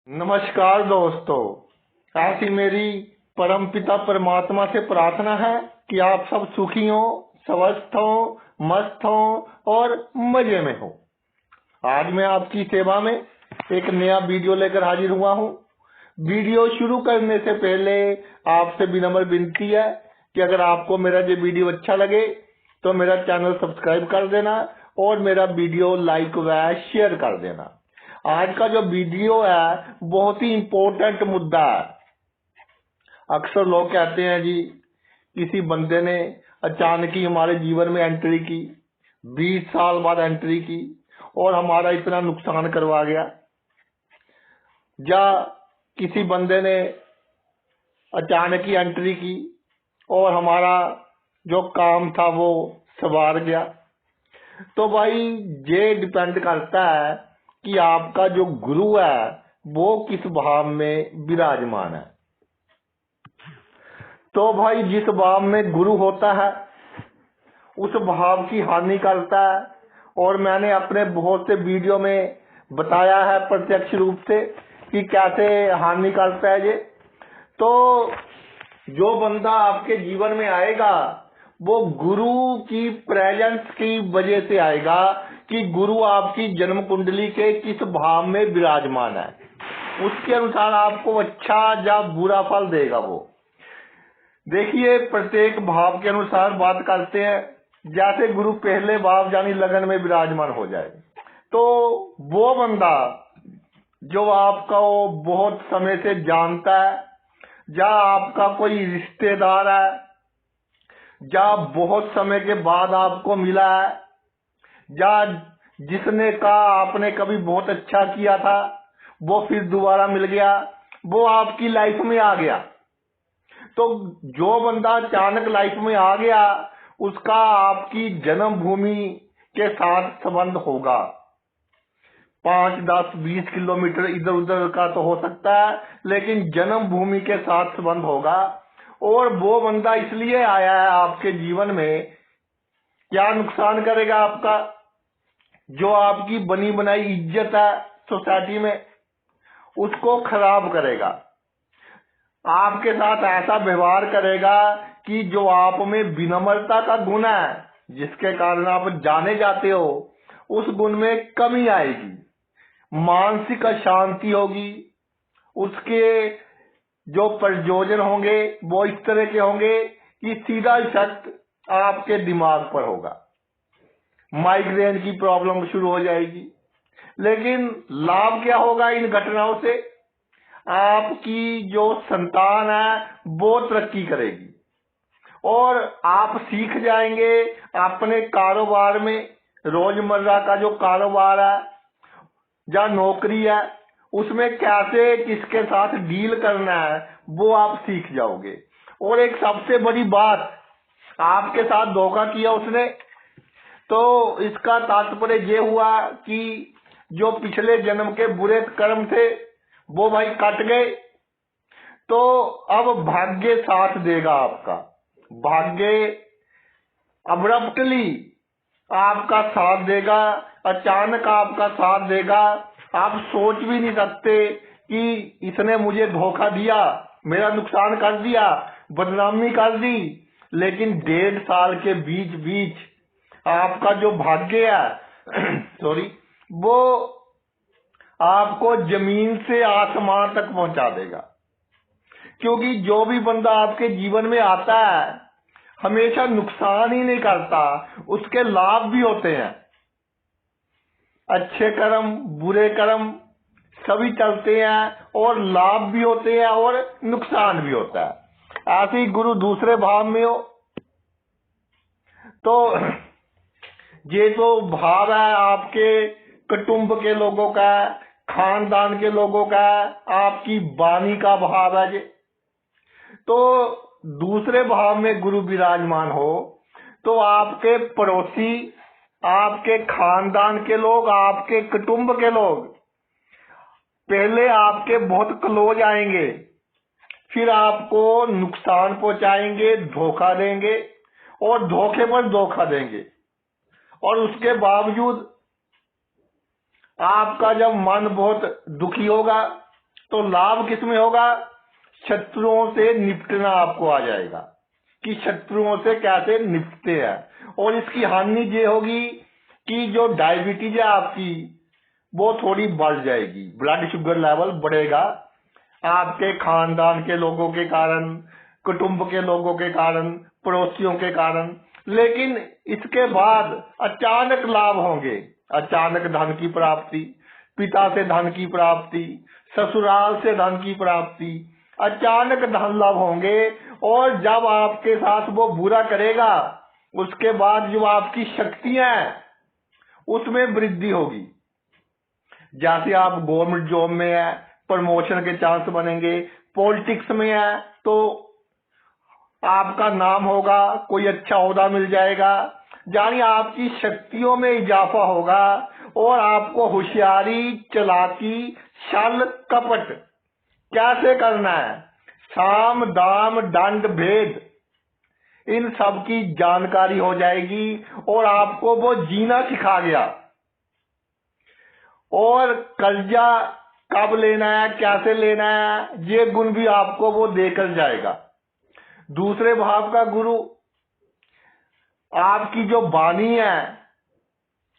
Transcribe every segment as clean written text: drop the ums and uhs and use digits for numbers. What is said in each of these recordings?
नमस्कार दोस्तों। ऐसी मेरी परम पिता परमात्मा से प्रार्थना है कि आप सब सुखी हो, स्वस्थ हो, मस्त हो और मजे में हो। आज मैं आपकी सेवा में एक नया वीडियो लेकर हाजिर हुआ हूँ। वीडियो शुरू करने से पहले आपसे विनम्र विनती है कि अगर आपको मेरा ये वीडियो अच्छा लगे तो मेरा चैनल सब्सक्राइब कर देना और मेरा वीडियो लाइक व शेयर कर देना। आज का जो वीडियो है बहुत ही इम्पोर्टेंट मुद्दा है। अक्सर लोग कहते हैं जी किसी बंदे ने अचानक ही हमारे जीवन में एंट्री की, 20 साल बाद एंट्री की और हमारा इतना नुकसान करवा गया, या किसी बंदे ने अचानक ही एंट्री की और हमारा जो काम था वो सवार गया। तो भाई ये डिपेंड करता है कि आपका जो गुरु है वो किस भाव में विराजमान है। तो भाई जिस भाव में गुरु होता है उस भाव की हानि करता है, और मैंने अपने बहुत से वीडियो में बताया है प्रत्यक्ष रूप से कि कैसे हानि करता है ये। तो जो बंदा आपके जीवन में आएगा वो गुरु की प्रेजेंस की वजह से आएगा कि गुरु आपकी जन्म कुंडली के किस भाव में विराजमान है, उसके अनुसार आपको अच्छा या बुरा फल देगा। वो देखिए प्रत्येक भाव के अनुसार बात करते हैं। जैसे गुरु पहले भाव यानी लगन में विराजमान हो जाए तो वो बंदा जो आपका वो बहुत समय से जानता है, या आपका कोई रिश्तेदार है, या बहुत समय के बाद आपको मिला है, या जिसने कहा आपने कभी बहुत अच्छा किया था वो फिर दोबारा मिल गया, वो आपकी लाइफ में आ गया। तो जो बंदा अचानक लाइफ में आ गया उसका आपकी जन्मभूमि के साथ संबंध होगा। 5, 10, 20 किलोमीटर इधर उधर का तो हो सकता है, लेकिन जन्मभूमि के साथ संबंध होगा। और वो बंदा इसलिए आया है आपके जीवन में, क्या नुकसान करेगा आपका? जो आपकी बनी बनाई इज्जत है सोसाइटी में उसको खराब करेगा। आपके साथ ऐसा व्यवहार करेगा कि जो आप में विनम्रता का गुण है, जिसके कारण आप जाने जाते हो, उस गुण में कमी आएगी, मानसिक अशांति होगी। उसके जो प्रयोजन होंगे वो इस तरह के होंगे कि सीधा इफेक्ट आपके दिमाग पर होगा, माइग्रेन की प्रॉब्लम शुरू हो जाएगी। लेकिन लाभ क्या होगा इन घटनाओं से? आपकी जो संतान है वो तरक्की करेगी और आप सीख जाएंगे अपने कारोबार में, रोजमर्रा का जो कारोबार है या नौकरी है उसमें कैसे किसके साथ डील करना है वो आप सीख जाओगे। और एक सबसे बड़ी बात, आपके साथ धोखा किया उसने, तो इसका तात्पर्य ये हुआ कि जो पिछले जन्म के बुरे कर्म थे वो भाई कट गए। तो अब भाग्य साथ देगा आपका, भाग्य अब्रप्टली आपका साथ देगा, अचानक आपका साथ देगा। आप सोच भी नहीं सकते कि इसने मुझे धोखा दिया, मेरा नुकसान कर दिया, बदनामी कर दी, लेकिन 1.5 साल के बीच बीच आपका जो भाग्य है सॉरी, वो आपको जमीन से आसमान तक पहुंचा देगा। क्योंकि जो भी बंदा आपके जीवन में आता है हमेशा नुकसान ही नहीं करता, उसके लाभ भी होते हैं। अच्छे कर्म बुरे कर्म सभी चलते हैं और लाभ भी होते हैं और नुकसान भी होता है। ऐसे ही गुरु दूसरे भाव में हो तो ये जो भाव है आपके कुटुंब के लोगों का, खानदान के लोगों का, आपकी वाणी का भाव है ये। तो दूसरे भाव में गुरु विराजमान हो तो आपके पड़ोसी, आपके खानदान के लोग, आपके कुटुंब के लोग पहले आपके बहुत क्लोज आएंगे, फिर आपको नुकसान पहुंचाएंगे, धोखा देंगे और धोखे पर धोखा देंगे। और उसके बावजूद आपका जब मन बहुत दुखी होगा, तो लाभ किसमें होगा? शत्रुओं से निपटना आपको आ जाएगा कि शत्रुओं से कैसे निपटते हैं। और इसकी हानि ये होगी कि जो डायबिटीज है आपकी वो थोड़ी बढ़ जाएगी, ब्लड शुगर लेवल बढ़ेगा आपके खानदान के लोगों के कारण, कुटुंब के लोगों के कारण, पड़ोसियों के कारण। लेकिन इसके बाद अचानक लाभ होंगे, अचानक धन की प्राप्ति, पिता से धन की प्राप्ति, ससुराल से धन की प्राप्ति, अचानक धन लाभ होंगे। और जब आपके साथ वो बुरा करेगा उसके बाद जो आपकी शक्तियां हैं उसमें वृद्धि होगी। जैसे आप गवर्नमेंट जॉब में है, प्रमोशन के चांस बनेंगे, पॉलिटिक्स में है तो आपका नाम होगा, कोई अच्छा ओहदा मिल जाएगा, यानी आपकी शक्तियों में इजाफा होगा। और आपको होशियारी, चालाकी, छल, कपट कैसे करना है, साम दाम दंड भेद, इन सब की जानकारी हो जाएगी और आपको वो जीना सिखा गया। और कर्जा कब लेना है, कैसे लेना है, ये गुण भी आपको वो देकर जाएगा। दूसरे भाव का गुरु आपकी जो वाणी है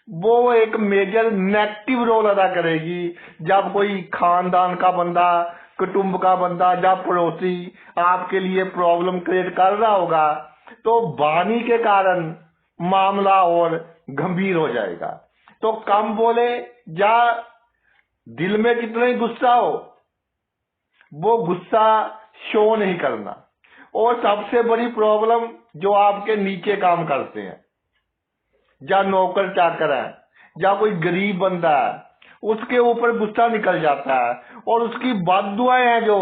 वो एक मेजर नेगेटिव रोल अदा करेगी। जब कोई खानदान का बंदा, कुटुंब का बंदा, जब पड़ोसी आपके लिए प्रॉब्लम क्रिएट कर रहा होगा तो वाणी के कारण मामला और गंभीर हो जाएगा। तो कम बोले, या दिल में कितना ही गुस्सा हो वो गुस्सा शो नहीं करना। और सबसे बड़ी प्रॉब्लम जो आपके नीचे काम करते हैं, या नौकर चाकर है, या कोई गरीब बंदा है, उसके ऊपर गुस्सा निकल जाता है और उसकी बद्दुआएं हैं जो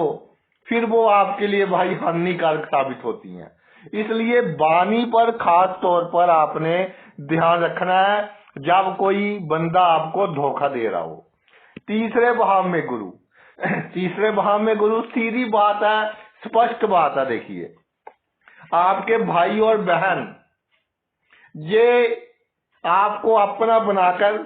फिर वो आपके लिए भाई हानिकारक साबित होती हैं। इसलिए वाणी पर खास तौर पर आपने ध्यान रखना है जब कोई बंदा आपको धोखा दे रहा हो। तीसरे भाव में गुरु, तीसरे भाव में गुरु सीधी बात है, स्पष्ट बात है। देखिए आपके भाई और बहन ये आपको अपना बनाकर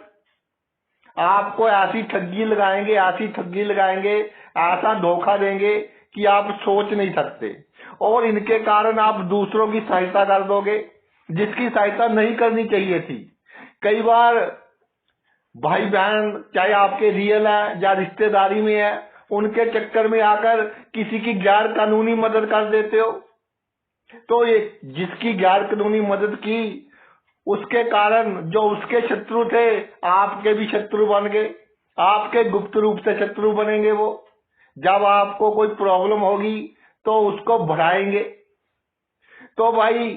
आपको ऐसी ठगी लगाएंगे, ऐसी ठगी लगाएंगे, ऐसा धोखा देंगे कि आप सोच नहीं सकते। और इनके कारण आप दूसरों की सहायता कर दोगे जिसकी सहायता नहीं करनी चाहिए थी। कई बार भाई बहन चाहे आपके रियल है या रिश्तेदारी में है, उनके चक्कर में आकर किसी की गैर कानूनी मदद कर देते हो। तो ये जिसकी गैर कानूनी मदद की उसके कारण जो उसके शत्रु थे आपके भी शत्रु बन गए, आपके गुप्त रूप से शत्रु बनेंगे। वो जब आपको कोई प्रॉब्लम होगी तो उसको बढ़ाएंगे। तो भाई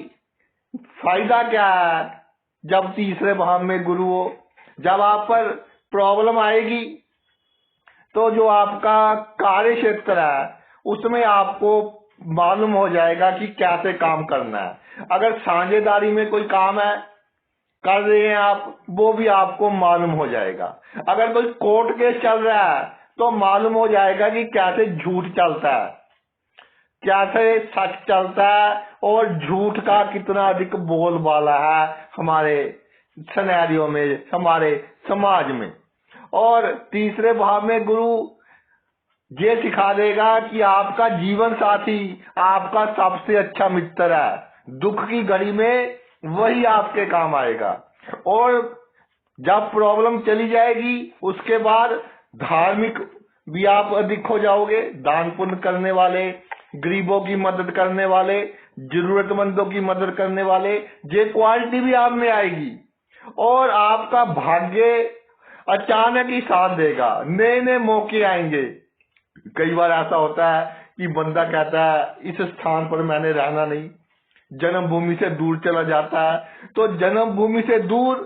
फायदा क्या है जब तीसरे भाव में गुरु हो? जब आप पर प्रॉब्लम आएगी तो जो आपका कार्य क्षेत्र है उसमें आपको मालूम हो जाएगा कि कैसे काम करना है। अगर साझेदारी में कोई काम है कर रहे हैं आप, वो भी आपको मालूम हो जाएगा। अगर कोई कोर्ट केस चल रहा है तो मालूम हो जाएगा कि कैसे झूठ चलता है, कैसे सच चलता है और झूठ का कितना अधिक बोलबाला है हमारे सिनेरियो में, हमारे समाज में। और तीसरे भाव में गुरु ये सिखा देगा कि आपका जीवन साथी आपका सबसे अच्छा मित्र है। दुख की घड़ी में वही आपके काम आएगा। और जब प्रॉब्लम चली जाएगी उसके बाद धार्मिक भी आप अधिक हो जाओगे, दान पुण्य करने वाले, गरीबों की मदद करने वाले, जरूरतमंदों की मदद करने वाले, ये क्वालिटी भी आप में आएगी। और आपका भाग्य अचानक ही साथ देगा, नए नए मौके आएंगे। कई बार ऐसा होता है कि बंदा कहता है इस स्थान पर मैंने रहना नहीं, जन्मभूमि से दूर चला जाता है। तो जन्मभूमि से दूर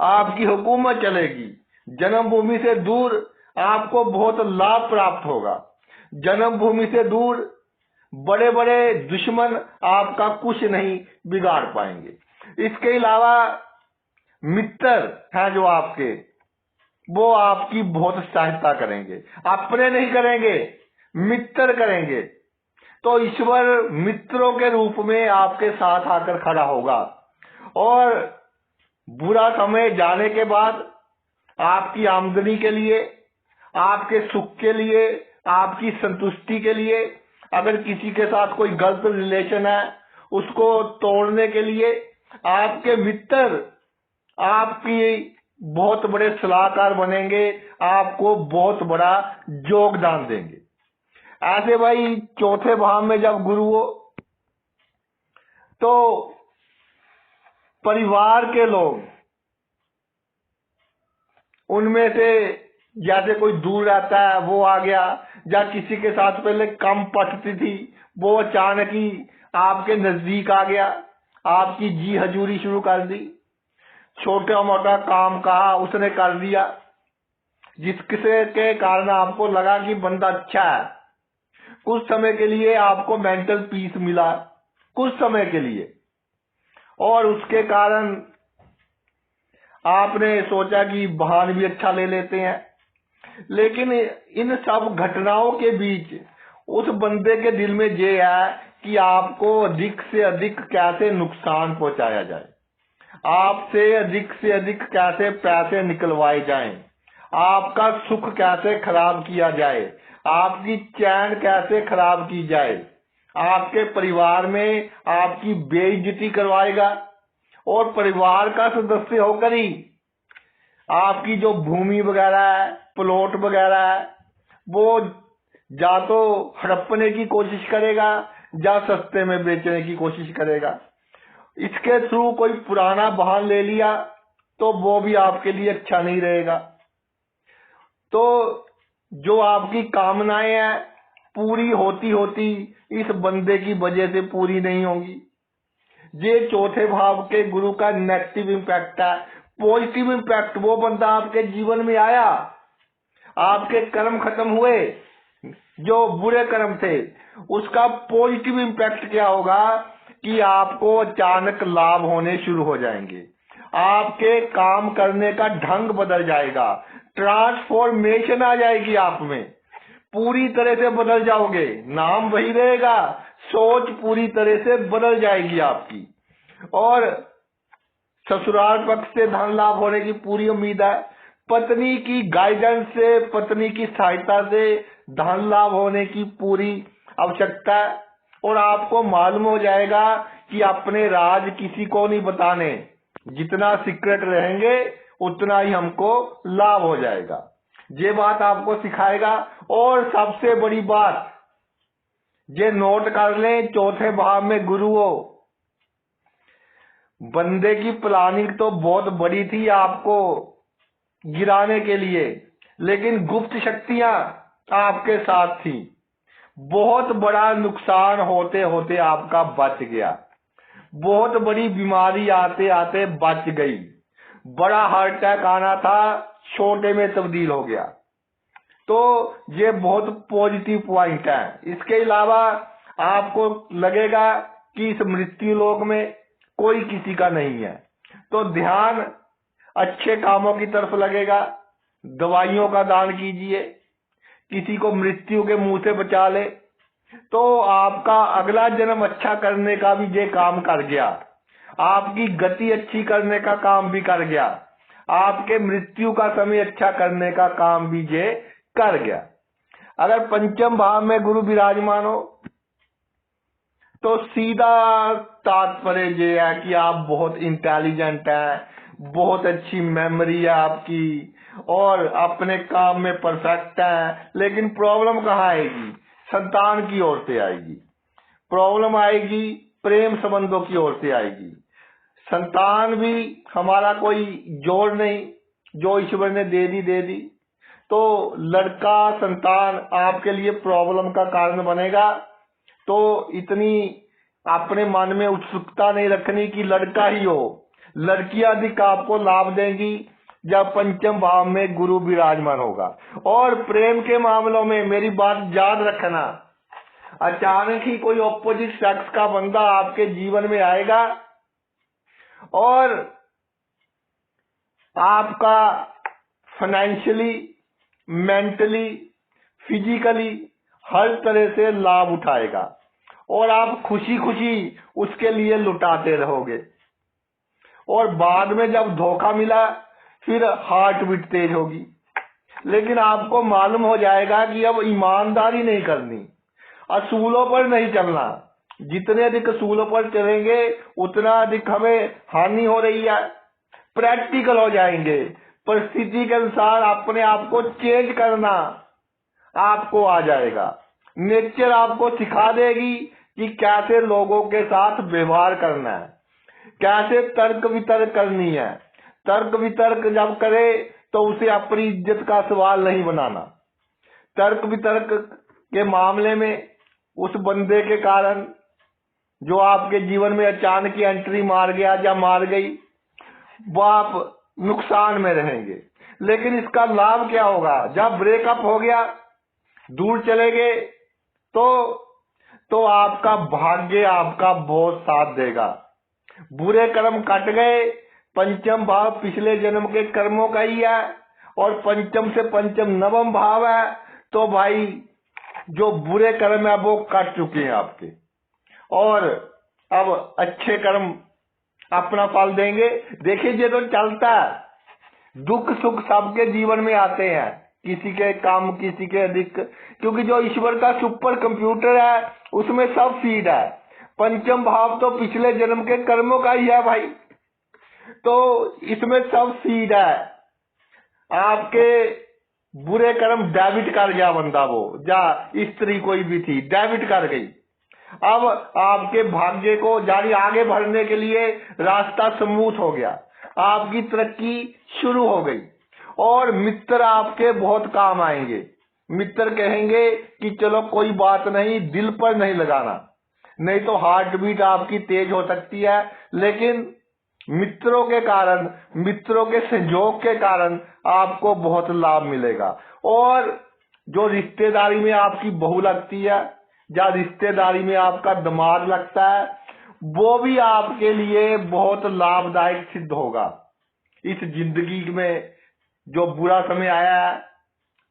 आपकी हुकूमत चलेगी, जन्मभूमि से दूर आपको बहुत लाभ प्राप्त होगा, जन्मभूमि से दूर बड़े बड़े दुश्मन आपका कुछ नहीं बिगाड़ पाएंगे। इसके अलावा मित्र हैं जो आपके, वो आपकी बहुत सहायता करेंगे, अपने नहीं करेंगे, मित्र करेंगे। तो ईश्वर मित्रों के रूप में आपके साथ आकर खड़ा होगा। और बुरा समय जाने के बाद आपकी आमदनी के लिए, आपके सुख के लिए, आपकी संतुष्टि के लिए। अगर किसी के साथ कोई गलत रिलेशन है, उसको तोड़ने के लिए आपके मित्र आपकी बहुत बड़े सलाहकार बनेंगे, आपको बहुत बड़ा योगदान देंगे। ऐसे भाई चौथे भाव में जब गुरु हो तो परिवार के लोग, उनमें से जैसे कोई दूर रहता है वो आ गया, या किसी के साथ पहले कम पटती थी वो अचानक ही आपके नजदीक आ गया, आपकी जी हजूरी शुरू कर दी, छोटा मोटा काम कहा उसने कर दिया, जिसके के कारण आपको लगा कि बंदा अच्छा है। कुछ समय के लिए आपको मेंटल पीस मिला, कुछ समय के लिए, और उसके कारण आपने सोचा कि वाहन भी अच्छा ले लेते हैं। लेकिन इन सब घटनाओं के बीच उस बंदे के दिल में ये है कि आपको अधिक से अधिक कैसे नुकसान पहुंचाया जाए, आपसे अधिक से अधिक कैसे पैसे निकलवाए जाएं, आपका सुख कैसे खराब किया जाए, आपकी चैन कैसे खराब की जाए, आपके परिवार में आपकी बेइज्जती करवाएगा, और परिवार का सदस्य होकर ही आपकी जो भूमि वगैरह है, प्लॉट वगैरह है, वो या तो हड़पने की कोशिश करेगा या सस्ते में बेचने की कोशिश करेगा। इसके थ्रू कोई पुराना वाहन ले लिया तो वो भी आपके लिए अच्छा नहीं रहेगा। तो जो आपकी कामनाएं हैं पूरी होती होती इस बंदे की वजह से पूरी नहीं होंगी। ये चौथे भाव के गुरु का नेगेटिव इम्पैक्ट है। पॉजिटिव इम्पैक्ट, वो बंदा आपके जीवन में आया, आपके कर्म खत्म हुए, जो बुरे कर्म थे, उसका पॉजिटिव इम्पैक्ट क्या होगा कि आपको अचानक लाभ होने शुरू हो जाएंगे, आपके काम करने का ढंग बदल जाएगा, ट्रांसफॉर्मेशन आ जाएगी आप में, पूरी तरह से बदल जाओगे। नाम वही रहेगा, सोच पूरी तरह से बदल जाएगी आपकी, और ससुराल पक्ष से धन लाभ होने की पूरी उम्मीद है। पत्नी की गाइडेंस से, पत्नी की सहायता से धन लाभ होने की पूरी आवश्यकता है, और आपको मालूम हो जाएगा कि अपने राज किसी को नहीं बताने, जितना सीक्रेट रहेंगे उतना ही हमको लाभ हो जाएगा। ये बात आपको सिखाएगा। और सबसे बड़ी बात ये नोट कर लें, चौथे भाव में गुरु हो, बंदे की प्लानिंग तो बहुत बड़ी थी आपको गिराने के लिए, लेकिन गुप्त शक्तियां आपके साथ थी। बहुत बड़ा नुकसान होते होते आपका बच गया, बहुत बड़ी बीमारी आते आते बच गई, बड़ा हार्ट अटैक आना था छोटे में तब्दील हो गया। तो ये बहुत पॉजिटिव पॉइंट है। इसके अलावा आपको लगेगा कि इस मृत्यु लोक में कोई किसी का नहीं है, तो ध्यान अच्छे कामों की तरफ लगेगा। दवाइयों का दान कीजिए, किसी को मृत्यु के मुंह से बचा ले, तो आपका अगला जन्म अच्छा करने का भी ये काम कर गया, आपकी गति अच्छी करने का काम भी कर गया, आपके मृत्यु का समय अच्छा करने का काम भी ये कर गया। अगर पंचम भाव में गुरु विराजमान हो तो सीधा तात्पर्य ये है कि आप बहुत इंटेलिजेंट हैं, बहुत अच्छी मेमोरी है आपकी, और अपने काम में परफेक्ट है। लेकिन प्रॉब्लम कहाँ आएगी? संतान की ओर से आएगी। प्रॉब्लम आएगी प्रेम संबंधों की ओर से आएगी। संतान भी हमारा कोई जोड़ नहीं, जो ईश्वर ने दे दी। तो लड़का संतान आपके लिए प्रॉब्लम का कारण बनेगा। तो इतनी अपने मन में उत्सुकता नहीं रखनी कि लड़का ही हो। लड़कियां अधिक आपको लाभ देंगी जब पंचम भाव में गुरु विराजमान होगा। और प्रेम के मामलों में मेरी बात याद रखना, अचानक ही कोई ऑपोजिट सेक्स का बंदा आपके जीवन में आएगा और आपका फाइनेंशियली, मेंटली, फिजिकली हर तरह से लाभ उठाएगा, और आप खुशी खुशी उसके लिए लुटाते रहोगे। और बाद में जब धोखा मिला फिर हार्ट बीट तेज होगी, लेकिन आपको मालूम हो जाएगा कि अब ईमानदारी नहीं करनी, असूलों पर नहीं चलना। जितने अधिक असूलों पर चलेंगे उतना अधिक हमें हानि हो रही है। प्रैक्टिकल हो जाएंगे, परिस्थिति के अनुसार अपने आप को चेंज करना आपको आ जाएगा। नेचर आपको सिखा देगी कि कैसे लोगों के साथ व्यवहार करना है, कैसे तर्क वितर्क करनी है। तर्क वितर्क जब करे तो उसे अपनी इज्जत का सवाल नहीं बनाना। तर्क वितर्क के मामले में उस बंदे के कारण जो आपके जीवन में अचानक एंट्री मार गया या मार गई, वो आप नुकसान में रहेंगे। लेकिन इसका लाभ क्या होगा? जब ब्रेकअप हो गया, दूर चले गए, तो आपका भाग्य आपका बहुत साथ देगा। बुरे कर्म कट गए, पंचम भाव पिछले जन्म के कर्मों का ही है और पंचम से पंचम नवम भाव है, तो भाई जो बुरे कर्म है वो कट चुके हैं आपके, और अब अच्छे कर्म अपना फल देंगे। देखिए ये तो चलता है, दुख सुख सबके जीवन में आते हैं, किसी के कम किसी के अधिक, क्योंकि जो ईश्वर का सुपर कंप्यूटर है उसमें सब फीड है। पंचम भाव तो पिछले जन्म के कर्मों का ही है भाई, तो इसमें सब फीड है। आपके बुरे कर्म डेबिट कर गया बंदा, वो जा स्त्री कोई भी थी डेबिट कर गई। अब आपके भाग्य को जारी आगे बढ़ने के लिए रास्ता स्मूथ हो गया, आपकी तरक्की शुरू हो गई और मित्र आपके बहुत काम आएंगे। मित्र कहेंगे कि चलो कोई बात नहीं, दिल पर नहीं लगाना, नहीं तो हार्ट बीट आपकी तेज हो सकती है। लेकिन मित्रों के कारण, मित्रों के संयोग के कारण आपको बहुत लाभ मिलेगा। और जो रिश्तेदारी में आपकी बहू लगती है या रिश्तेदारी में आपका दामाद लगता है, वो भी आपके लिए बहुत लाभदायक सिद्ध होगा। इस जिंदगी में जो बुरा समय आया है,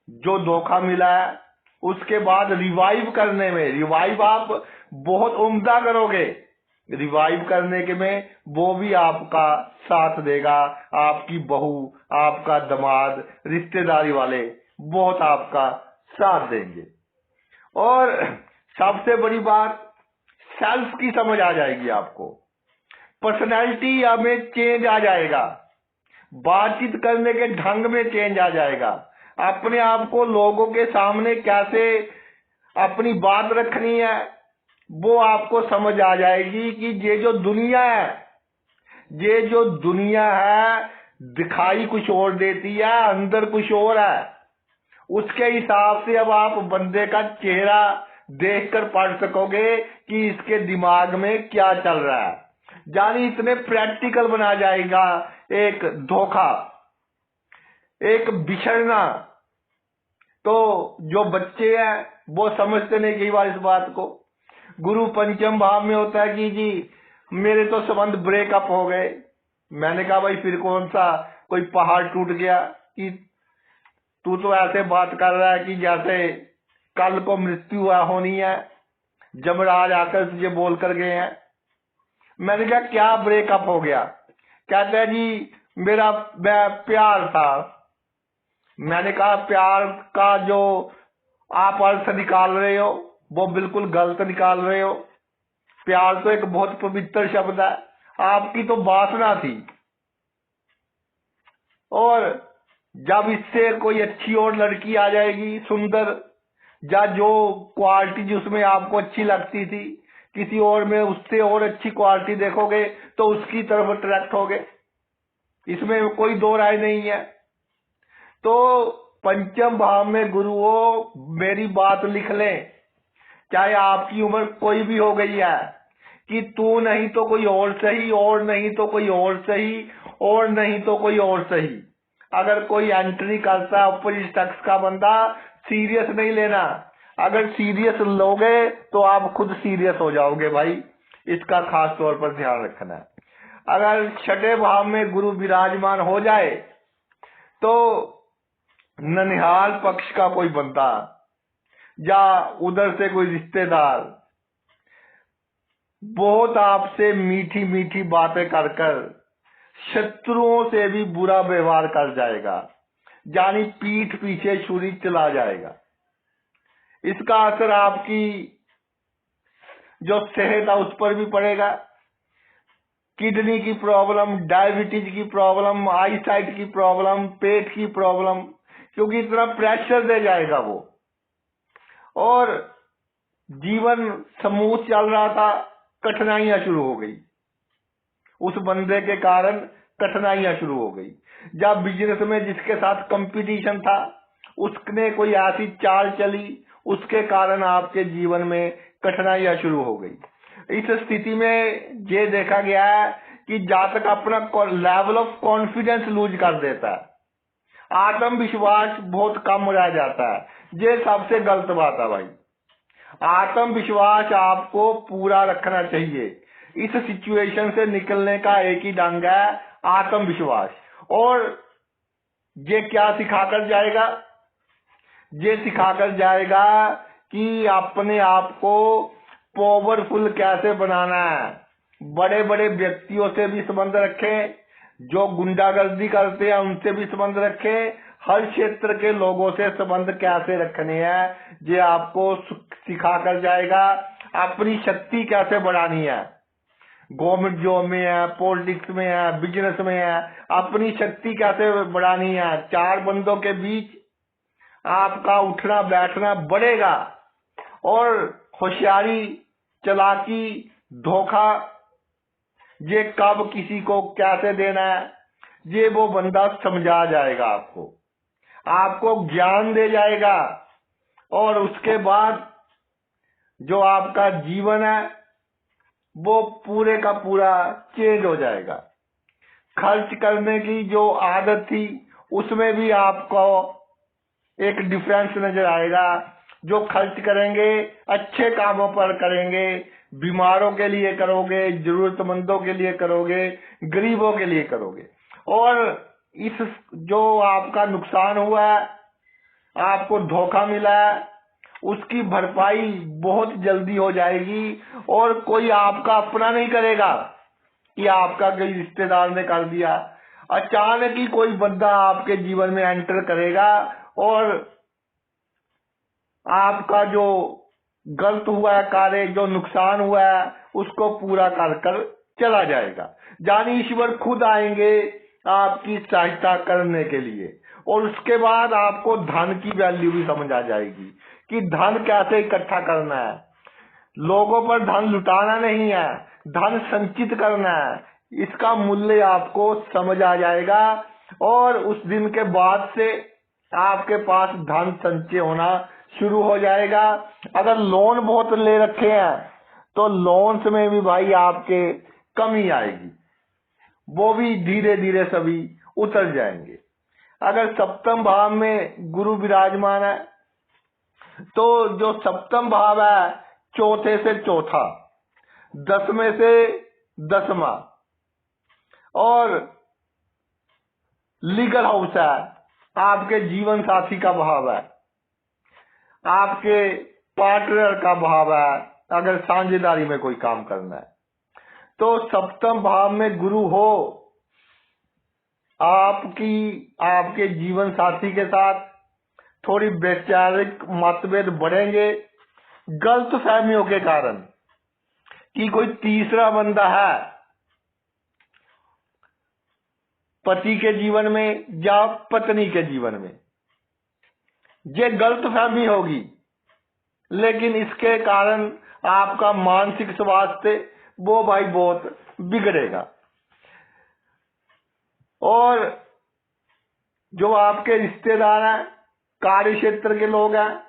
जो धोखा मिला है, उसके बाद रिवाइव करने में, रिवाइव आप बहुत उम्दा करोगे, रिवाइव करने के में वो भी आपका साथ देगा। आपकी बहू, आपका दामाद, रिश्तेदारी वाले बहुत आपका साथ देंगे। और सबसे बड़ी बात, सेल्फ की समझ आ जाएगी आपको, पर्सनैलिटी में चेंज आ जाएगा, बातचीत करने के ढंग में चेंज आ जाएगा, अपने आप को लोगों के सामने कैसे अपनी बात रखनी है वो आपको समझ आ जाएगी कि ये जो दुनिया है, ये जो दुनिया है दिखाई कुछ और देती है, अंदर कुछ और है। उसके हिसाब से अब आप बंदे का चेहरा देखकर पढ़ सकोगे कि इसके दिमाग में क्या चल रहा है। यानी इतने प्रैक्टिकल बना जाएगा एक धोखा, एक बिछड़ना। तो जो बच्चे हैं वो समझते नहीं कई बार इस बात को। गुरु पंचम भाव में होता है कि जी मेरे तो संबंध ब्रेकअप हो गए। मैंने कहा भाई फिर कौन सा कोई पहाड़ टूट गया कि तू तो ऐसे बात कर रहा है कि जैसे कल को मृत्यु होनी है, जमराज आकर तुझे बोल कर गए हैं। मैंने कहा क्या ब्रेकअप हो गया? कहते हैं जी मेरा प्यार था। मैंने कहा प्यार का जो आप अर्थ निकाल रहे हो वो बिल्कुल गलत निकाल रहे हो। प्यार तो एक बहुत पवित्र शब्द है, आपकी तो वासना थी। और जब इससे कोई अच्छी और लड़की आ जाएगी सुंदर, या जो क्वालिटी जिसमें आपको अच्छी लगती थी किसी और में उससे और अच्छी क्वालिटी देखोगे तो उसकी तरफ अट्रैक्ट होगे, इसमें कोई दो राय नहीं है। तो पंचम भाव में गुरु हो, मेरी बात लिख लें, चाहे आपकी उम्र कोई भी हो गई है, कि तू नहीं तो कोई और सही, और नहीं तो कोई और सही, और नहीं तो कोई और सही। अगर कोई एंट्री करता है अपोजिट सेक्स का बंदा, सीरियस नहीं लेना। अगर सीरियस लोगे तो आप खुद सीरियस हो जाओगे भाई, इसका खास तौर पर ध्यान रखना है। अगर छठे भाव में गुरु विराजमान हो जाए तो ननिहाल पक्ष का कोई बंदा या उधर से कोई रिश्तेदार बहुत आपसे मीठी मीठी बातें कर शत्रुओं से भी बुरा व्यवहार कर जाएगा। यानी पीठ पीछे छुरी चला जाएगा। इसका असर आपकी जो सेहत है उस पर भी पड़ेगा। किडनी की प्रॉब्लम, डायबिटीज की प्रॉब्लम, आई साइट की प्रॉब्लम, पेट की प्रॉब्लम, क्योंकि इतना प्रेशर दे जाएगा वो। और जीवन स्मूथ चल रहा था, कठिनाइयां शुरू हो गई। उस बंदे के कारण कठिनाइयां शुरू हो गई। जब बिजनेस में जिसके साथ कंपटीशन था उसने कोई ऐसी चाल चली, उसके कारण आपके जीवन में कठिनाइयां शुरू हो गई। इस स्थिति में ये देखा गया है कि जातक अपना लेवल ऑफ कॉन्फिडेंस लूज कर देता है, आत्मविश्वास बहुत कम रह जाता है। ये सबसे गलत बात है भाई। आत्मविश्वास आपको पूरा रखना चाहिए। इस सिचुएशन से निकलने का एक ही ढंग है, आत्मविश्वास। और ये क्या सिखाकर जाएगा? ये सिखाकर जाएगा कि अपने आप को पावरफुल कैसे बनाना है। बड़े बड़े व्यक्तियों से भी संबंध रखें, जो गुंडागर्दी करते हैं उनसे भी संबंध रखें। हर क्षेत्र के लोगों से संबंध कैसे रखने हैं ये आपको सिखाकर जाएगा। अपनी शक्ति कैसे बढ़ानी है, गवर्नमेंट जॉब में है, पॉलिटिक्स में है, बिजनेस में है, अपनी शक्ति कैसे बढ़ानी है। चार बंदों के बीच आपका उठना बैठना बढ़ेगा। और होशियारी, चालाकी, धोखा, ये कब किसी को कैसे देना है ये वो बंदा समझा जाएगा। आपको ज्ञान दे जाएगा। और उसके बाद जो आपका जीवन है वो पूरे का पूरा चेंज हो जाएगा। खर्च करने की जो आदत थी उसमें भी आपको एक डिफरेंस नजर आएगा। जो खर्च करेंगे अच्छे कामों पर करेंगे, बीमारों के लिए करोगे, जरूरतमंदों के लिए करोगे, गरीबों के लिए करोगे। और इस जो आपका नुकसान हुआ है, आपको धोखा मिला है, उसकी भरपाई बहुत जल्दी हो जाएगी। और कोई आपका अपना नहीं करेगा कि आपका कोई रिश्तेदार ने कर दिया। अचानक ही कोई बंदा आपके जीवन में एंटर करेगा और आपका जो गलत हुआ है कार्य, जो नुकसान हुआ है, उसको पूरा कर चला जाएगा। यानी ईश्वर खुद आएंगे आपकी सहायता करने के लिए। और उसके बाद आपको धन की वैल्यू भी समझ आ जाएगी कि धन कैसे इकट्ठा करना है। लोगों पर धन लुटाना नहीं है, धन संचित करना है। इसका मूल्य आपको समझ आ जाएगा। और उस दिन के बाद से आपके पास धन संचय होना शुरू हो जाएगा। अगर लोन बहुत ले रखे हैं तो लोन्स में भी भाई आपके कमी आएगी, वो भी धीरे धीरे सभी उतर जाएंगे। अगर सप्तम भाव में गुरु विराजमान है तो जो सप्तम भाव है चौथे से चौथा, 10वें से 10वां और लीगल हाउस है, आपके जीवन साथी का भाव है, आपके पार्टनर का भाव है। अगर साझेदारी में कोई काम करना है तो सप्तम भाव में गुरु हो, आपके जीवन साथी के साथ थोड़ी वैचारिक मतभेद बढ़ेंगे गलत फहमियों के कारण कि कोई तीसरा बंदा है पति के जीवन में या पत्नी के जीवन में। ये गलत फहमी होगी, लेकिन इसके कारण आपका मानसिक स्वास्थ्य वो भाई बहुत बिगड़ेगा। और जो आपके रिश्तेदार हैं, कार्य क्षेत्र के लोग हैं,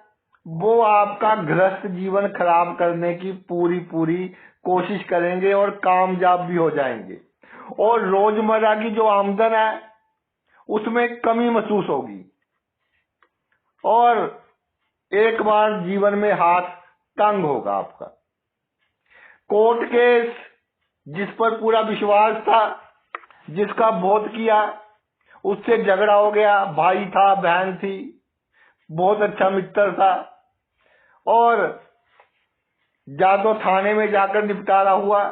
वो आपका गृहस्थ जीवन खराब करने की पूरी कोशिश करेंगे और कामयाब भी हो जाएंगे। और रोजमर्रा की जो आमदन है उसमें कमी महसूस होगी और एक बार जीवन में हाथ तंग होगा आपका। कोर्ट केस जिस पर पूरा विश्वास था, जिसका बहुत किया, उससे झगड़ा हो गया। भाई था, बहन थी, बहुत अच्छा मित्र था और या तो थाने में जाकर निपटारा हुआ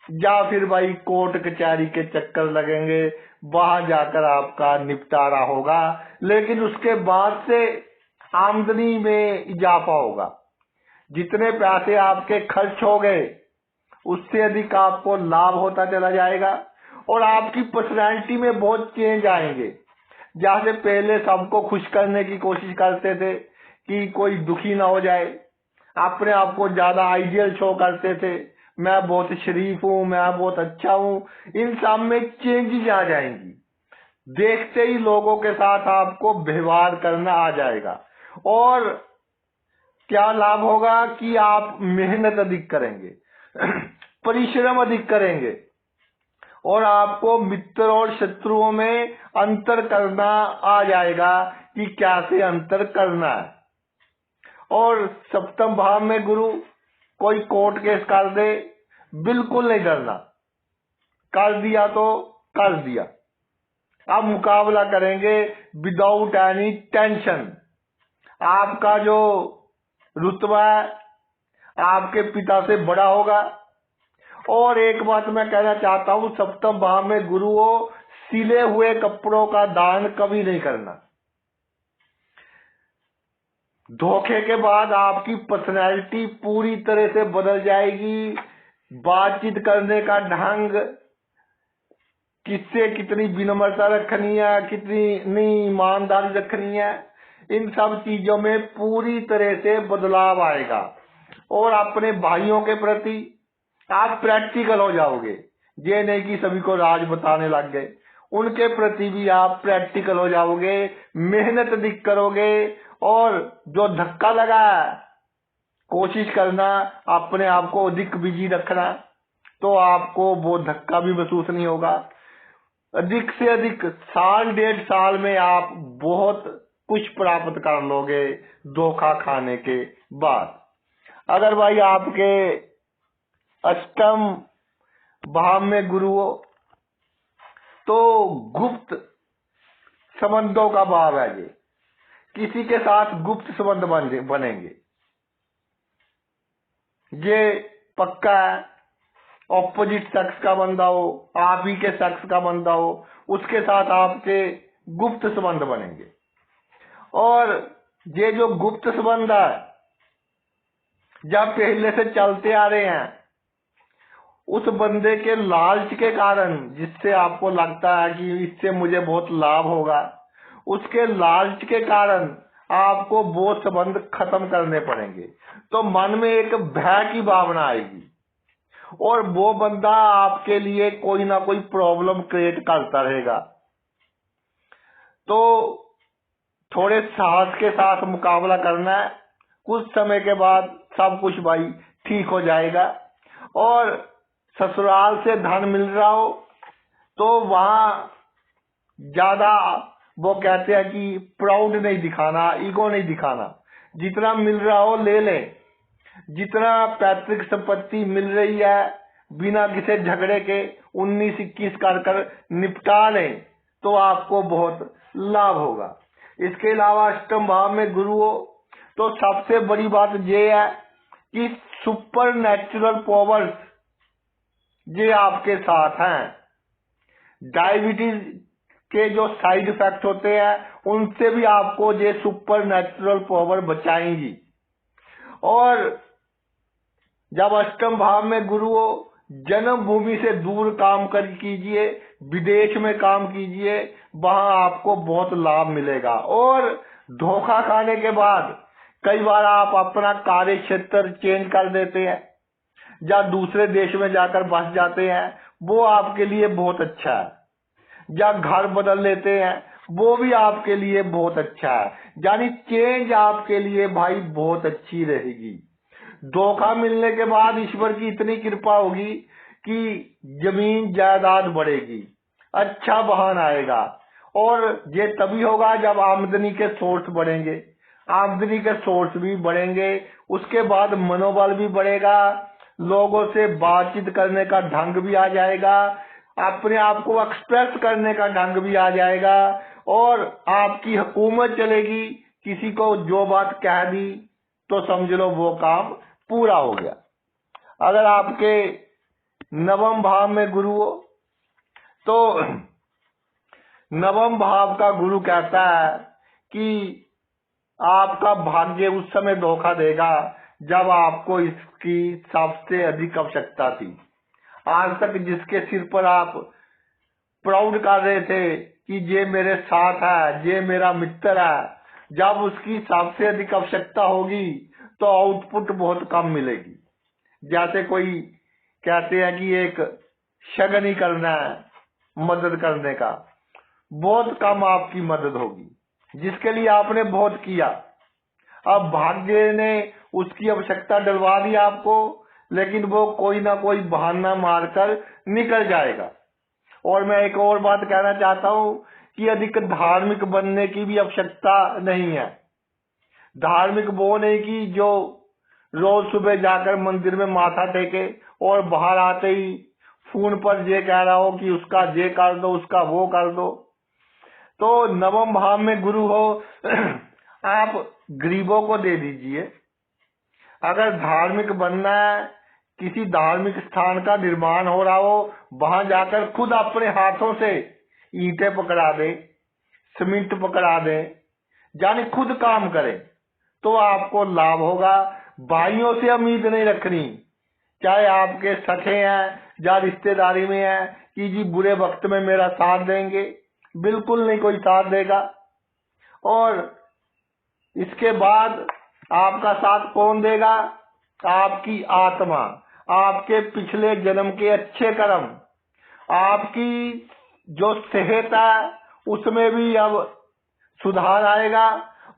या फिर भाई कोर्ट कचहरी के चक्कर लगेंगे, वहां जाकर आपका निपटारा होगा। लेकिन उसके बाद से आमदनी में इजाफा होगा। जितने पैसे आपके खर्च हो गए उससे अधिक आपको लाभ होता चला जाएगा और आपकी पर्सनैलिटी में बहुत चेंज आएंगे। जैसे पहले सबको खुश करने की कोशिश करते थे कि कोई दुखी ना हो जाए, अपने आप को ज्यादा आइडियल शो करते थे, मैं बहुत शरीफ हूँ, मैं बहुत अच्छा हूँ, इन सब में चेंजेस आ जाएंगी। देखते ही लोगों के साथ आपको व्यवहार करना आ जाएगा और क्या लाभ होगा कि आप मेहनत अधिक करेंगे, परिश्रम अधिक करेंगे और आपको मित्र और शत्रुओं में अंतर करना आ जाएगा कि कैसे अंतर करना है। और सप्तम भाव में गुरु कोई कोर्ट केस कर दे, बिल्कुल नहीं डरना, कर दिया तो कर दिया। अब मुकाबला करेंगे विदाउट एनी टेंशन। आपका जो रुतबा है आपके पिता से बड़ा होगा। और एक बात मैं कहना चाहता हूं, सप्तम भाव में गुरु हो, सिले हुए कपड़ों का दान कभी नहीं करना। धोखे के बाद आपकी पर्सनैलिटी पूरी तरह से बदल जाएगी। बातचीत करने का ढंग, किससे कितनी विनम्रता रखनी है, कितनी ईमानदारी रखनी है, इन सब चीजों में पूरी तरह से बदलाव आएगा। और अपने भाइयों के प्रति आप प्रैक्टिकल हो जाओगे। ये नहीं कि सभी को राज बताने लग गए, उनके प्रति भी आप प्रैक्टिकल हो जाओगे, मेहनत अधिक करोगे और जो धक्का लगा कोशिश करना अपने आप को अधिक बिजी रखना, तो आपको वो धक्का भी महसूस नहीं होगा। अधिक से अधिक साल 1.5 साल में आप बहुत कुछ प्राप्त कर लोगे धोखा खाने के बाद। अगर भाई आपके अष्टम भाव में गुरु हो तो गुप्त संबंधों का भाव है। ये किसी के साथ गुप्त संबंध बनेंगे, ये पक्का है। ऑपोजिट सेक्स का बंदा हो, आप ही के सेक्स का बंदा हो, उसके साथ आपके गुप्त संबंध बनेंगे। और ये जो गुप्त संबंध है जब पहले से चलते आ रहे हैं, उस बंदे के लालच के कारण, जिससे आपको लगता है कि इससे मुझे बहुत लाभ होगा, उसके लालच के कारण आपको वो संबंध खत्म करने पड़ेंगे। तो मन में एक भय की भावना आएगी और वो बंदा आपके लिए कोई ना कोई प्रॉब्लम क्रिएट करता रहेगा। तो थोड़े साहस के साथ मुकाबला करना है। कुछ समय के बाद सब कुछ भाई ठीक हो जाएगा। और ससुराल से धन मिल रहा हो तो वहां ज्यादा वो कहते हैं कि प्राउड नहीं दिखाना, ईगो नहीं दिखाना। जितना मिल रहा हो ले लें। जितना पैतृक संपत्ति मिल रही है बिना किसी झगड़े के 19-21 कर निपटा लें तो आपको बहुत लाभ होगा। इसके अलावा अष्टम भाव में गुरु हो तो सबसे बड़ी बात यह है कि सुपर नेचुरल पावर्स ये आपके साथ हैं। डायबिटीज के जो साइड इफेक्ट होते हैं उनसे भी आपको ये सुपर नेचुरल पावर बचाएंगी। और जब अष्टम भाव में गुरु हो, जन्मभूमि से दूर काम कीजिए, विदेश में काम कीजिए, वहां आपको बहुत लाभ मिलेगा। और धोखा खाने के बाद कई बार आप अपना कार्य क्षेत्र चेंज कर देते हैं या दूसरे देश में जाकर बस जाते हैं, वो आपके लिए बहुत अच्छा है। या घर बदल लेते हैं, वो भी आपके लिए बहुत अच्छा है। यानी चेंज आपके लिए भाई बहुत अच्छी रहेगी। धोखा मिलने के बाद ईश्वर की इतनी कृपा होगी कि जमीन जायदाद बढ़ेगी, अच्छा वाहन आएगा। और ये तभी होगा जब आमदनी के सोर्स बढ़ेंगे। आमदनी के सोर्स भी बढ़ेंगे, उसके बाद मनोबल भी बढ़ेगा, लोगों से बातचीत करने का ढंग भी आ जाएगा, अपने आप को एक्सप्रेस करने का ढंग भी आ जाएगा और आपकी हुकूमत चलेगी। किसी को जो बात कह दी तो समझ लो वो काम पूरा हो गया। अगर आपके नवम भाव में गुरु हो तो नवम भाव का गुरु कहता है कि आपका भाग्य उस समय धोखा देगा जब आपको इसकी सबसे अधिक आवश्यकता थी। आज तक जिसके सिर पर आप प्राउड कर रहे थे कि ये मेरे साथ है, ये मेरा मित्र है, जब उसकी सबसे अधिक आवश्यकता होगी तो आउटपुट बहुत कम मिलेगी। जैसे कोई कहते हैं कि एक शगन ही करना है, मदद करने का, बहुत कम आपकी मदद होगी जिसके लिए आपने बहुत किया। अब भाग्य ने उसकी आवश्यकता डलवा दी आपको, लेकिन वो कोई ना कोई बहाना मारकर निकल जाएगा। और मैं एक और बात कहना चाहता हूँ कि अधिक धार्मिक बनने की भी आवश्यकता नहीं है। धार्मिक वो नहीं कि जो रोज सुबह जाकर मंदिर में माथा टेके और बाहर आते ही फोन पर ये कह रहा हो कि उसका ये कर दो, उसका वो कर दो। तो नवम भाव में गुरु हो आप गरीबों को दे दीजिए। अगर धार्मिक बनना है, किसी धार्मिक स्थान का निर्माण हो रहा हो, वहां जाकर खुद अपने हाथों से ईंटें पकड़ा दे, सीमेंट पकड़ा दे, यानी खुद काम करें तो आपको लाभ होगा। भाइयों से उम्मीद नहीं रखनी, चाहे आपके सखे हैं या रिश्तेदारी में है कि जी बुरे वक्त में मेरा साथ देंगे, बिल्कुल नहीं कोई साथ देगा। और इसके बाद आपका साथ कौन देगा? आपकी आत्मा, आपके पिछले जन्म के अच्छे कर्म, आपकी जो सेहत है उसमें भी अब सुधार आएगा,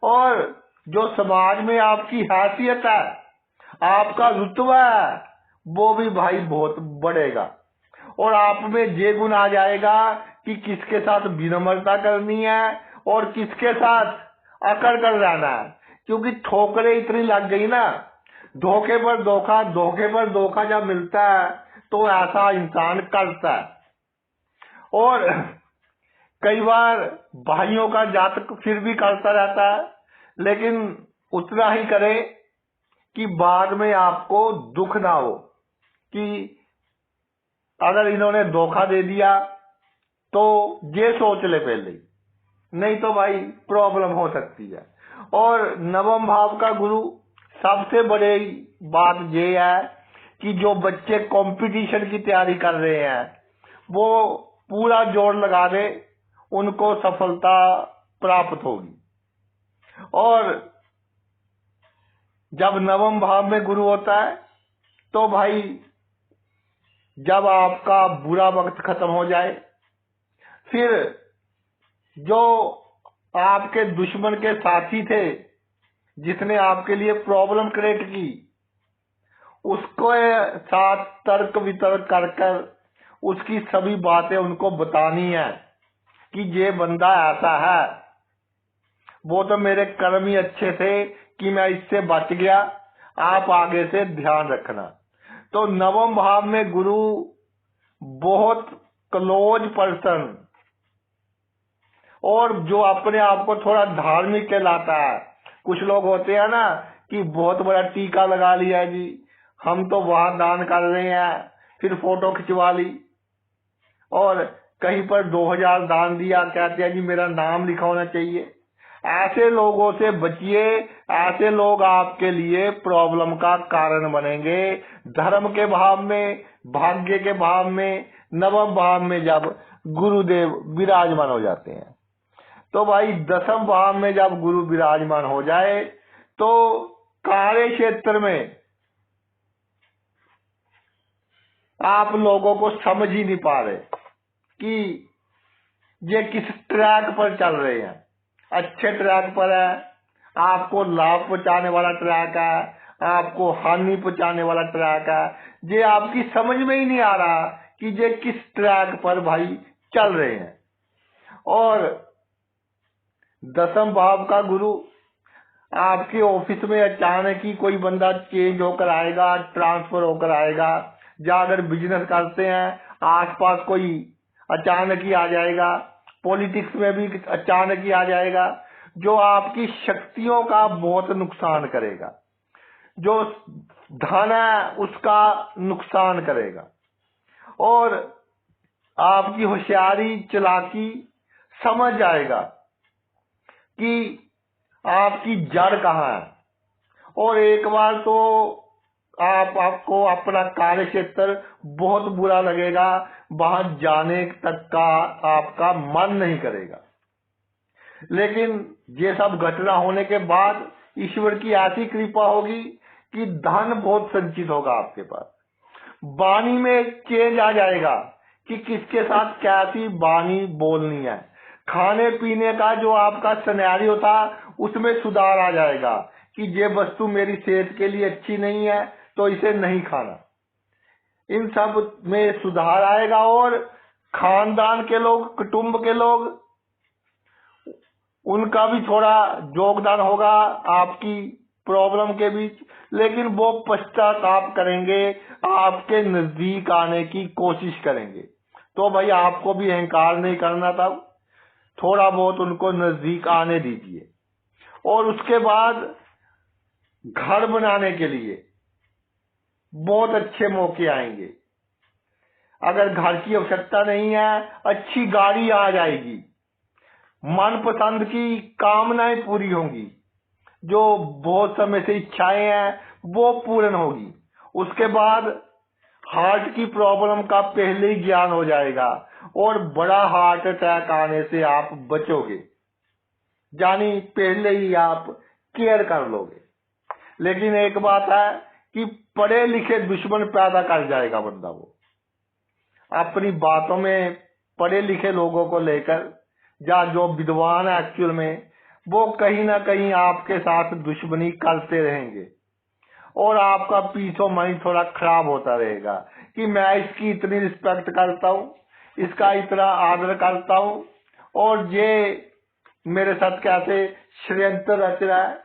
और जो समाज में आपकी हैसियत है, आपका रुतबा है, वो भी भाई बहुत बढ़ेगा। और आप में ये गुण आ जाएगा कि किसके साथ विनम्रता करनी है और किसके साथ अकड़ कर रहना है। क्योंकि ठोकरें इतनी लग गई ना, धोखे पर धोखा, धोखे पर धोखा जब मिलता है तो ऐसा इंसान करता है। और कई बार भाइयों का जातक फिर भी करता रहता है, लेकिन उतना ही करे कि बाद में आपको दुख ना हो कि अगर इन्होंने धोखा दे दिया तो ये सोच ले पहले, नहीं तो भाई प्रॉब्लम हो सकती है। और नवम भाव का गुरु सबसे बड़ी बात ये है कि जो बच्चे कंपटीशन की तैयारी कर रहे हैं वो पूरा जोर लगा दे, उनको सफलता प्राप्त होगी। और जब नवम भाव में गुरु होता है तो भाई जब आपका बुरा वक्त खत्म हो जाए, फिर जो आपके दुश्मन के साथी थे जिसने आपके लिए प्रॉब्लम क्रिएट की, उसको साथ तर्क वितर्क कर कर उसकी सभी बातें उनको बतानी है कि ये बंदा ऐसा है, वो तो मेरे कर्म ही अच्छे थे कि मैं इससे बच गया, आप आगे से ध्यान रखना। तो नवम भाव में गुरु बहुत क्लोज पर्सन, और जो अपने आप को थोड़ा धार्मिक कहलाता है। कुछ लोग होते हैं ना कि बहुत बड़ा टीका लगा लिया जी, हम तो वहां दान कर रहे हैं, फिर फोटो खिंचवा ली और कहीं पर 2000 दान दिया, कहते हैं जी मेरा नाम लिखा होना चाहिए। ऐसे लोगों से बचिए, ऐसे लोग आपके लिए प्रॉब्लम का कारण बनेंगे। धर्म के भाव में, भाग्य के भाव में, नवम भाव में जब गुरुदेव विराजमान हो जाते हैं, तो भाई दसम भाव में जब गुरु विराजमान हो जाए तो कार्य क्षेत्र में आप लोगों को समझ ही नहीं पा रहे कि ये किस ट्रैक पर चल रहे हैं। अच्छे ट्रैक पर है, आपको लाभ पहुंचाने वाला ट्रैक है, आपको हानि पहुंचाने वाला ट्रैक है, ये आपकी समझ में ही नहीं आ रहा कि ये किस ट्रैक पर भाई चल रहे हैं। और दसम भाव का गुरु आपके ऑफिस में अचानक ही कोई बंदा चेंज होकर आएगा, ट्रांसफर होकर आएगा, या अगर बिजनेस करते हैं आसपास कोई अचानक ही आ जाएगा, पॉलिटिक्स में भी अचानक ही आ जाएगा, जो आपकी शक्तियों का बहुत नुकसान करेगा, जो धन है उसका नुकसान करेगा। और आपकी होशियारी चालाकी समझ जाएगा कि आपकी जड़ कहाँ है। और एक बार तो आपको अपना कार्य क्षेत्र बहुत बुरा लगेगा, वहां जाने तक का आपका मन नहीं करेगा। लेकिन ये सब घटना होने के बाद ईश्वर की ऐसी कृपा होगी कि धन बहुत संचित होगा आपके पास। वाणी में चेंज आ जाएगा कि किसके साथ कैसी वाणी बोलनी है। खाने पीने का जो आपका सिनेरियो था उसमें सुधार आ जाएगा कि ये वस्तु मेरी सेहत के लिए अच्छी नहीं है तो इसे नहीं खाना। इन सब में सुधार आएगा और खानदान के लोग, कुटुंब के लोग, उनका भी थोड़ा योगदान होगा आपकी प्रॉब्लम के बीच। लेकिन वो पश्चाताप करेंगे, आपके नजदीक आने की कोशिश करेंगे। तो भाई आपको भी अहंकार नहीं करना था, थोड़ा बहुत उनको नजदीक आने दीजिए। और उसके बाद घर बनाने के लिए बहुत अच्छे मौके आएंगे। अगर घर की आवश्यकता नहीं है, अच्छी गाड़ी आ जाएगी, मनपसंद की कामनाएं पूरी होंगी, जो बहुत समय से इच्छाएं हैं वो पूर्ण होगी। उसके बाद हार्ट की प्रॉब्लम का पहले ही ज्ञान हो जाएगा और बड़ा हार्ट अटैक आने से आप बचोगे, यानी पहले ही आप केयर कर लोगे। लेकिन एक बात है कि पढ़े लिखे दुश्मन पैदा कर जाएगा बंदा। वो अपनी बातों में पढ़े लिखे लोगों को लेकर, या जो विद्वान है एक्चुअल में, वो कहीं ना कहीं आपके साथ दुश्मनी करते रहेंगे और आपका पीस ऑफ माइंड थोड़ा खराब होता रहेगा कि मैं इसकी इतनी रिस्पेक्ट करता हूँ, इसका इतना आदर करता हूँ और ये मेरे साथ कैसे षड्यंत्र रच रहा है।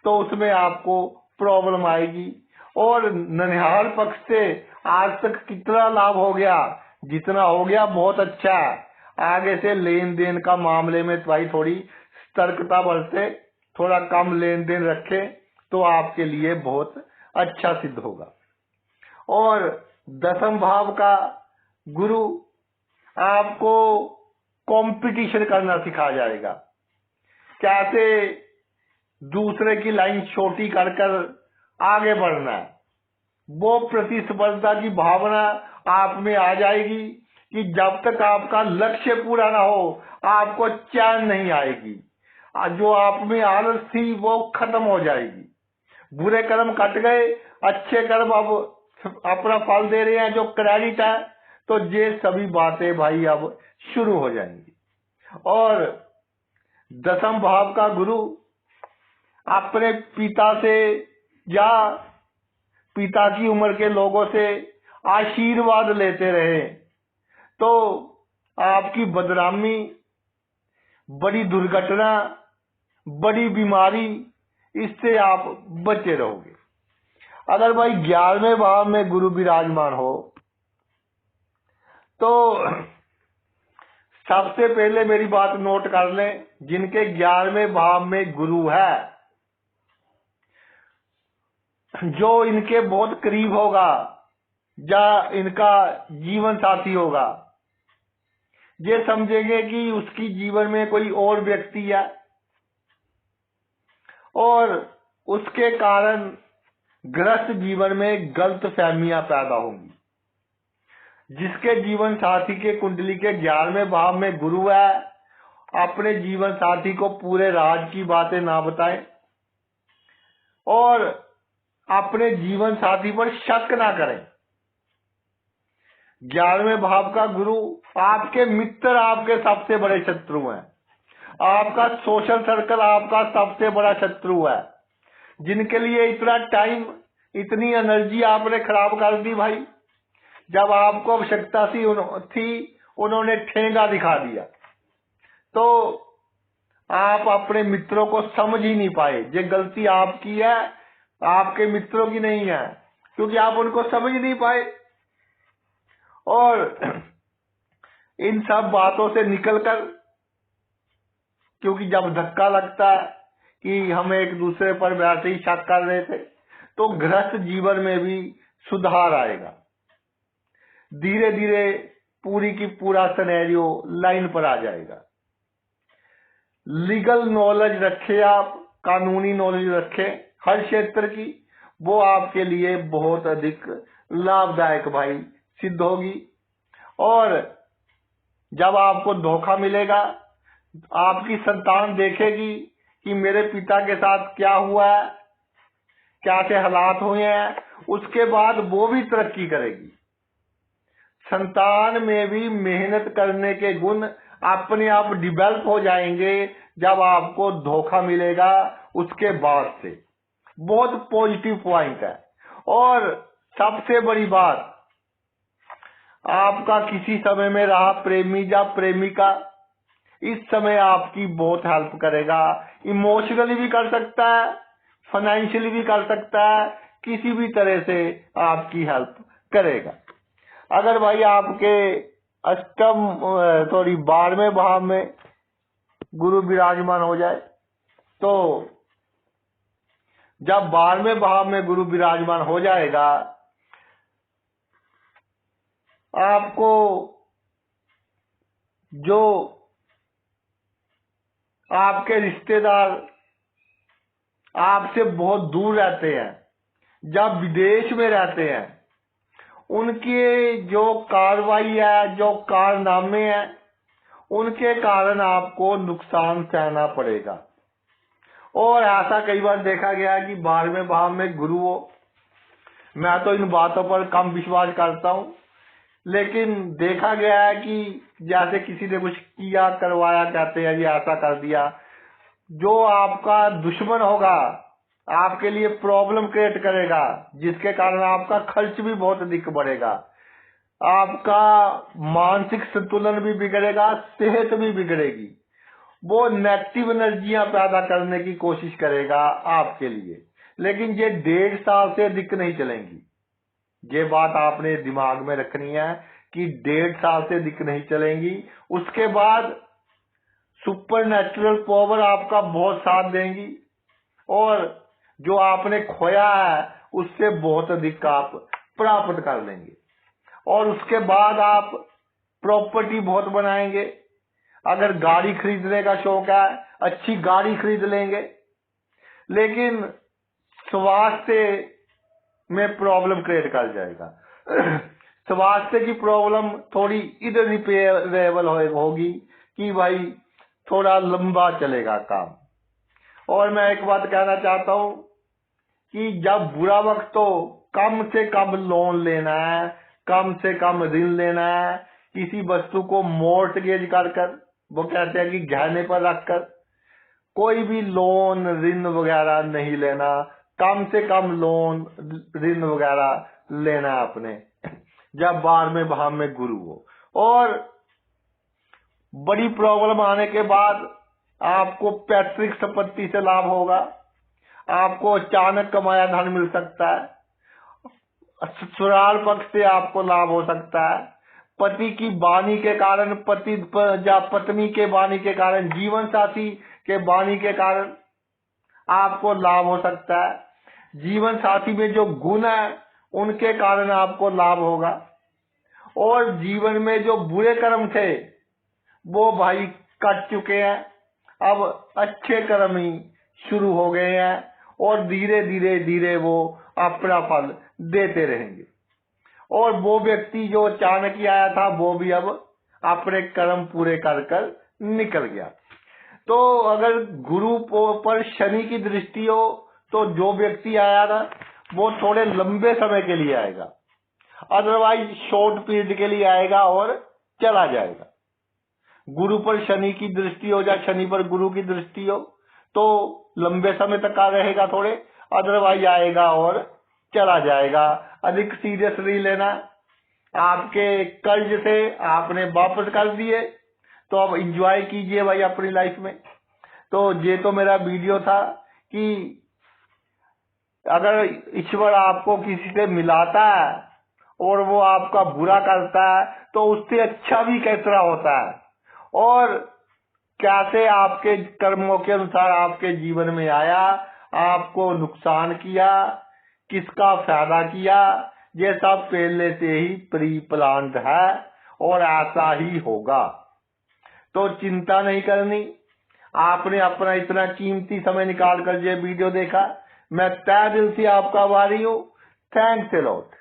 तो उसमें आपको प्रॉब्लम आएगी। और ननिहाल पक्ष से आज तक कितना लाभ हो गया, जितना हो गया बहुत अच्छा है। आगे से लेन देन का मामले में भाई थोड़ी सतर्कता बरते, थोड़ा कम लेन देन रखें तो आपके लिए बहुत अच्छा सिद्ध होगा। और दसम भाव का गुरु आपको कंपटीशन करना सिखा जाएगा, कैसे दूसरे की लाइन छोटी कर कर आगे बढ़ना है। वो प्रतिस्पर्धा की भावना आप में आ जाएगी कि जब तक आपका लक्ष्य पूरा ना हो आपको चैन नहीं आएगी। जो आप में आलस थी वो खत्म हो जाएगी। बुरे कर्म कट गए, अच्छे कर्म अब अपना फल दे रहे हैं, जो क्रेडिट है। तो ये सभी बातें भाई अब शुरू हो जाएंगी। और दसम भाव का गुरु अपने पिता से या पिता की उम्र के लोगों से आशीर्वाद लेते रहे तो आपकी बदनामी, बड़ी दुर्घटना, बड़ी बीमारी, इससे आप बचे रहोगे। अगर भाई 11वें भाव में गुरु विराजमान हो तो सबसे पहले मेरी बात नोट कर लें, जिनके 11वें भाव में गुरु है, जो इनके बहुत करीब होगा या इनका जीवन साथी होगा, ये समझेंगे कि उसकी जीवन में कोई और व्यक्ति है और उसके कारण ग्रस्त जीवन में गलत फहमियां पैदा होंगी। जिसके जीवन साथी के कुंडली के 11वें भाव में गुरु है, अपने जीवन साथी को पूरे राज की बातें ना बताएं और अपने जीवन साथी पर शक ना करें। 11वें भाव का गुरु आपके मित्र, आपके सबसे बड़े शत्रु हैं। आपका सोशल सर्कल आपका सबसे बड़ा शत्रु है, जिनके लिए इतना टाइम, इतनी एनर्जी आपने खराब कर दी भाई। जब आपको आवश्यकता थी उन्होंने ठेंगा दिखा दिया। तो आप अपने मित्रों को समझ ही नहीं पाए। ये गलती आपकी है, आपके मित्रों की नहीं है, क्योंकि आप उनको समझ नहीं पाए। और इन सब बातों से निकलकर, क्योंकि जब धक्का लगता है कि हम एक दूसरे पर वैसे ही शक कर रहे थे, तो गृहस्थ जीवन में भी सुधार आएगा। धीरे धीरे पूरी की पूरा सिनेरियो लाइन पर आ जाएगा। लीगल नॉलेज रखें, आप कानूनी नॉलेज रखें हर क्षेत्र की, वो आपके लिए बहुत अधिक लाभदायक भाई सिद्ध होगी। और जब आपको धोखा मिलेगा, आपकी संतान देखेगी कि मेरे पिता के साथ क्या हुआ है, क्या से हालात हुए हैं, उसके बाद वो भी तरक्की करेगी। संतान में भी मेहनत करने के गुण अपने आप डेवलप हो जाएंगे जब आपको धोखा मिलेगा उसके बाद से। बहुत पॉजिटिव पॉइंट है। और सबसे बड़ी बात, आपका किसी समय में रहा प्रेमी या प्रेमिका इस समय आपकी बहुत हेल्प करेगा। इमोशनली भी कर सकता है, फाइनेंशियली भी कर सकता है, किसी भी तरह से आपकी हेल्प करेगा। अगर भाई आपके अष्टम 12वें भाव में गुरु विराजमान हो जाए, तो जब 12वें भाव में गुरु विराजमान हो जाएगा, आपको जो आपके रिश्तेदार आपसे बहुत दूर रहते हैं, जब विदेश में रहते हैं, उनके जो कार्रवाई है, जो कारनामे हैं, उनके कारण आपको नुकसान सहना पड़ेगा। और ऐसा कई बार देखा गया है कि 12वें भाव में गुरु हो। मैं तो इन बातों पर कम विश्वास करता हूं, लेकिन देखा गया है कि जैसे किसी ने कुछ किया, करवाया, कहते हैं जी ऐसा कर दिया, जो आपका दुश्मन होगा आपके लिए प्रॉब्लम क्रिएट करेगा, जिसके कारण आपका खर्च भी बहुत अधिक बढ़ेगा, आपका मानसिक संतुलन भी बिगड़ेगा, सेहत भी बिगड़ेगी। वो नेगेटिव एनर्जियां पैदा करने की कोशिश करेगा आपके लिए। लेकिन ये 1.5 साल से अधिक नहीं चलेंगी। ये बात आपने दिमाग में रखनी है कि 1.5 साल से अधिक नहीं चलेंगी। उसके बाद सुपर नेचुरल पावर आपका बहुत साथ देंगी और जो आपने खोया है उससे बहुत अधिक आप प्राप्त कर लेंगे। और उसके बाद आप प्रॉपर्टी बहुत बनाएंगे। अगर गाड़ी खरीदने का शौक है, अच्छी गाड़ी खरीद लेंगे। लेकिन स्वास्थ्य में प्रॉब्लम क्रिएट कर जाएगा। स्वास्थ्य की प्रॉब्लम थोड़ी इररिपेयरेबल होगी कि भाई थोड़ा लंबा चलेगा काम। और मैं एक बात कहना चाहता हूं कि जब बुरा वक्त तो कम से कम लोन लेना है, कम से कम ऋण लेना है, किसी वस्तु को मॉर्टगेज कर वो कहते हैं कि गहने पर रखकर कोई भी लोन ऋण वगैरह नहीं लेना। कम से कम लोन ऋण वगैरह लेना अपने जब 12वें भाव में गुरु हो। और बड़ी प्रॉब्लम आने के बाद आपको पैतृक संपत्ति से लाभ होगा। आपको अचानक कमाया धन मिल सकता है। ससुराल पक्ष से आपको लाभ हो सकता है। पति की वाणी के कारण, पति या पत्नी के वाणी के कारण, जीवन साथी के वाणी के कारण आपको लाभ हो सकता है। जीवन साथी में जो गुण है उनके कारण आपको लाभ होगा। और जीवन में जो बुरे कर्म थे वो भाई कट चुके हैं, अब अच्छे कर्म ही शुरू हो गए हैं और धीरे धीरे धीरे वो अपना फल देते रहेंगे। और वो व्यक्ति जो अचानक ही आया था वो भी अब अपने कर्म पूरे कर कर निकल गया। तो अगर गुरु पर शनि की दृष्टि हो तो जो व्यक्ति आया ना वो थोड़े लंबे समय के लिए आएगा, अदरवाइज शॉर्ट पीरियड के लिए आएगा और चला जाएगा। गुरु पर शनि की दृष्टि हो या शनि पर गुरु की दृष्टि हो तो लंबे समय तक आ रहेगा थोड़े, अदरवाइज आएगा और चला जाएगा। अधिक सीरियस नहीं लेना। आपके कर्ज से आपने वापस कर दिए तो अब एंजॉय कीजिए भाई अपनी लाइफ में। तो ये तो मेरा वीडियो था कि अगर ईश्वर आपको किसी से मिलाता है और वो आपका बुरा करता है तो उससे अच्छा भी कैसा होता है और कैसे आपके कर्मों के अनुसार आपके जीवन में आया, आपको नुकसान किया, किसका फायदा किया, ये सब पहले से ही प्री प्लान्ड है और ऐसा ही होगा, तो चिंता नहीं करनी। आपने अपना इतना कीमती समय निकाल कर ये वीडियो देखा, मैं तहे दिल से आपका आभारी हूँ। Thanks a lot.